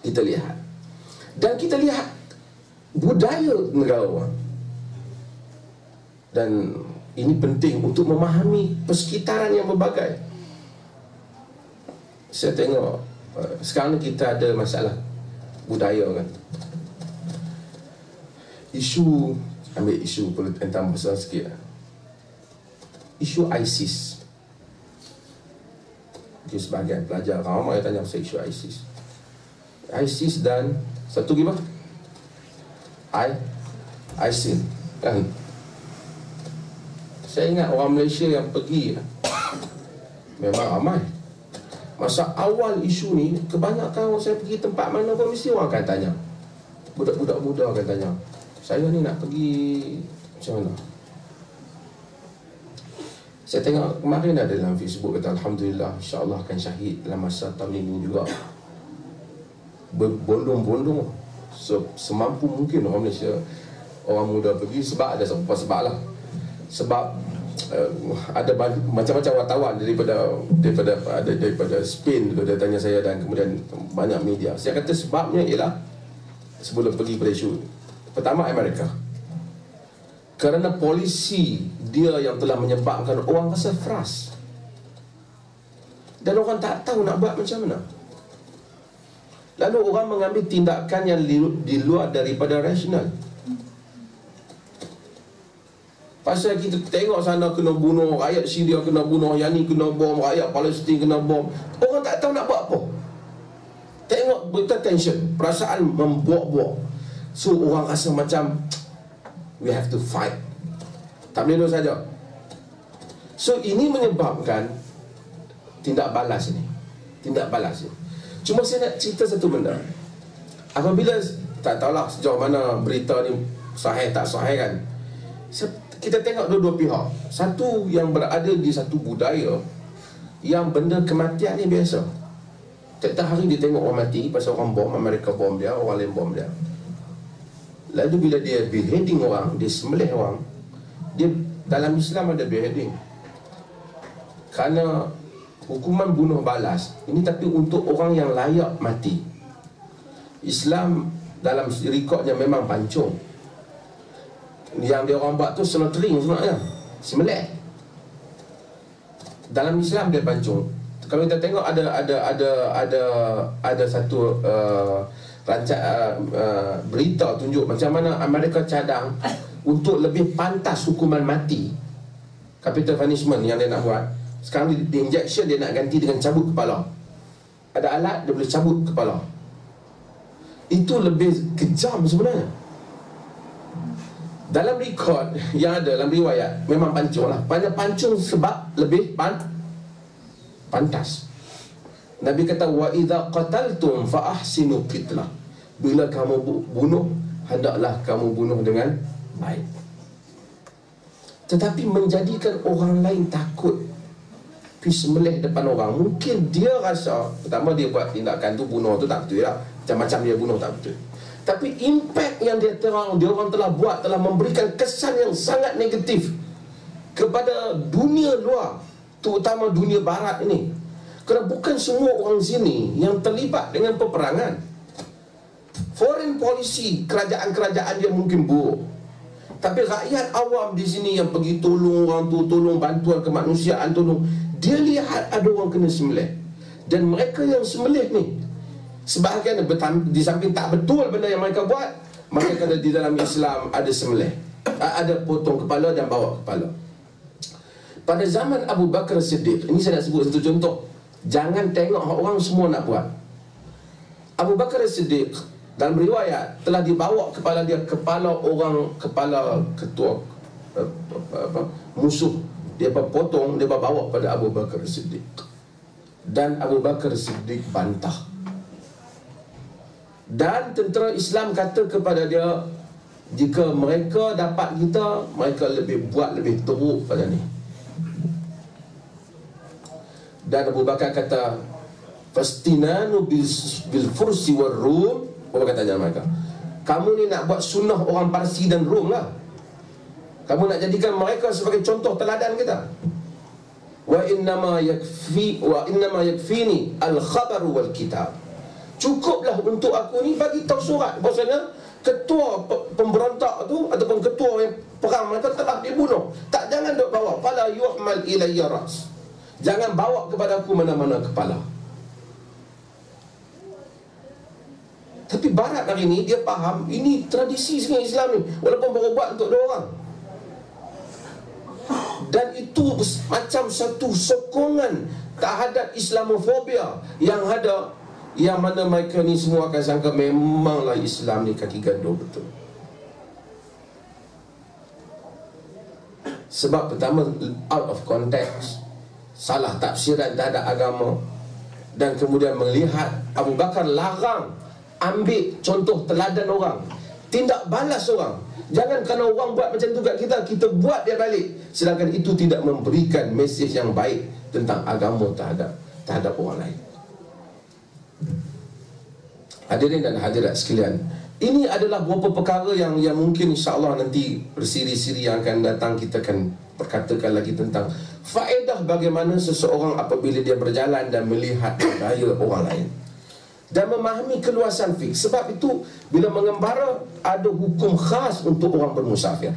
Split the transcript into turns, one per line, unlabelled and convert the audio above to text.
kita lihat. Dan kita lihat budaya negara orang. Dan ini penting untuk memahami persekitaran yang berbagai. Saya tengok sekarang kita ada masalah budaya kan. Isu, ambil isu tentang besar sikit, isu ISIS. Sebagai pelajar ramai tanya pasal isu ISIS. ISIS dan satu lagi apa? ISIL kan. Saya ingat orang Malaysia yang pergi memang ramai. Masa awal isu ni, kebanyakan saya pergi tempat mana pun mesti orang akan tanya. Budak-budak muda akan tanya, saya ni nak pergi macam mana? Saya tengok kemarin ada dalam Facebook kata Alhamdulillah, insyaAllah akan syahid dalam masa tahun ini juga. Berbondong-bondong, semampu mungkin orang Malaysia, orang muda pergi. Sebab ada sebab lah. Sebab ada macam-macam wartawan daripada Spain dia tanya saya, dan kemudian banyak media. Saya kata sebabnya ialah, sebelum pergi pada isu pertama, Amerika, kerana polisi dia yang telah menyebabkan orang rasa frust, dan orang tak tahu nak buat macam mana. Lalu orang mengambil tindakan yang di luar daripada rasional. Pasal kita tengok sana kena bunuh, rakyat Syria kena bunuh, yang ni kena bom, rakyat Palestin kena bom. Orang tak tahu nak buat apa. Tengok berita tension, perasaan membuak-buak. So orang rasa macam we have to fight, tak boleh duduk saja. So ini menyebabkan tindak balas ni. Cuma saya nak cerita satu benda. Apabila, tak tahulah sejauh mana berita ni sahih tak sahih kan, kita tengok dua-dua pihak. Satu yang berada di satu budaya yang benda kematian ni biasa. Tiap-tiap hari dia tengok orang mati pasal orang bom, Amerika bom dia, orang lain bom dia. Lalu bila dia beheading orang, dia sembelih orang, dia dalam Islam ada beheading. Kerana hukuman bunuh balas ini tapi untuk orang yang layak mati. Islam dalam rekodnya memang pancung. Yang dia orang buat tu slaughtering sebenarnya, sembelih. Dalam Islam dia pancung. Kalau kita tengok ada satu berita tunjuk macam mana Amerika cadang untuk lebih pantas hukuman mati, capital punishment yang dia nak buat. Sekarang di injection dia nak ganti dengan cabut kepala. Ada alat dia boleh cabut kepala. Itu lebih kejam sebenarnya. Dalam rekod yang ada, dalam riwayat, memang pancung lah. Pancung sebab lebih pantas. Nabi kata, wa idza qataltum fa ahsinu qitlah. Bila kamu bunuh, hendaklah kamu bunuh dengan baik. Tetapi menjadikan orang lain takut pergi sembelih depan orang, mungkin dia rasa pertama dia buat tindakan tu, bunuh tu tak betul lah, macam-macam dia bunuh tak betul. Tapi impak yang dia orang telah buat telah memberikan kesan yang sangat negatif kepada dunia luar, terutama dunia barat ini. Kerana bukan semua orang sini yang terlibat dengan peperangan. Foreign policy kerajaan-kerajaan dia mungkin buruk, tapi rakyat awam di sini yang pergi tolong orang tu, tolong bantuan kemanusiaan, tolong, dia lihat ada orang kena sembelih. Dan mereka yang sembelih ni, sebahagian di samping tak betul benda yang mereka buat, maka kena di dalam Islam ada sembelih, ada potong kepala dan bawa kepala. Pada zaman Abu Bakar Siddiq, ini saya nak sebut satu contoh. Jangan tengok orang semua nak buat. Abu Bakar Siddiq dalam riwayat telah dibawa kepala dia, kepala ketua musuh, dia potong, dia bawa pada Abu Bakar Siddiq, dan Abu Bakar Siddiq bantah. Dan tentera Islam kata kepada dia, jika mereka dapat kita, mereka buat lebih teruk pada ni. Dan Abu Bakar kata, fastinanu bil fursi wal rum. Apa katanya mereka? Kamu ni nak buat sunnah orang Parsi dan Rom lah. Kamu nak jadikan mereka sebagai contoh teladan kita. Wa innama yakfini al khabar wal kitab. cukuplah untuk aku ni bagi tahu surat bahawasanya ketua pemberontak tu ataupun ketua yang perang mereka telah dibunuh. Tak, jangan duk bawa fala yuhmal ilayya ras. Jangan bawa kepada aku mana-mana kepala. Tapi barat hari ni dia faham ini tradisi sekarang Islam ni, walaupun baru buat untuk dua orang. Dan itu macam satu sokongan terhadap Islamofobia yang ada, yang mana mereka ni semua akan sangka memanglah Islam ni kaki gandum betul. Sebab pertama, out of context, salah tafsiran terhadap agama. Dan kemudian melihat Abu Bakar larang ambil contoh teladan orang, tindak balas orang. Jangan kerana orang buat macam tu kat kita, kita buat dia balik, sedangkan itu tidak memberikan mesej yang baik tentang agama terhadap orang lain. Hadirin dan hadirat sekalian, ini adalah beberapa perkara yang mungkin insya-Allah nanti bersiri-siri yang akan datang kita akan perkatakan lagi tentang faedah bagaimana seseorang apabila dia berjalan dan melihat budaya orang lain dan memahami keluasan fiqh. Sebab itu bila mengembara ada hukum khas untuk orang bermusafir.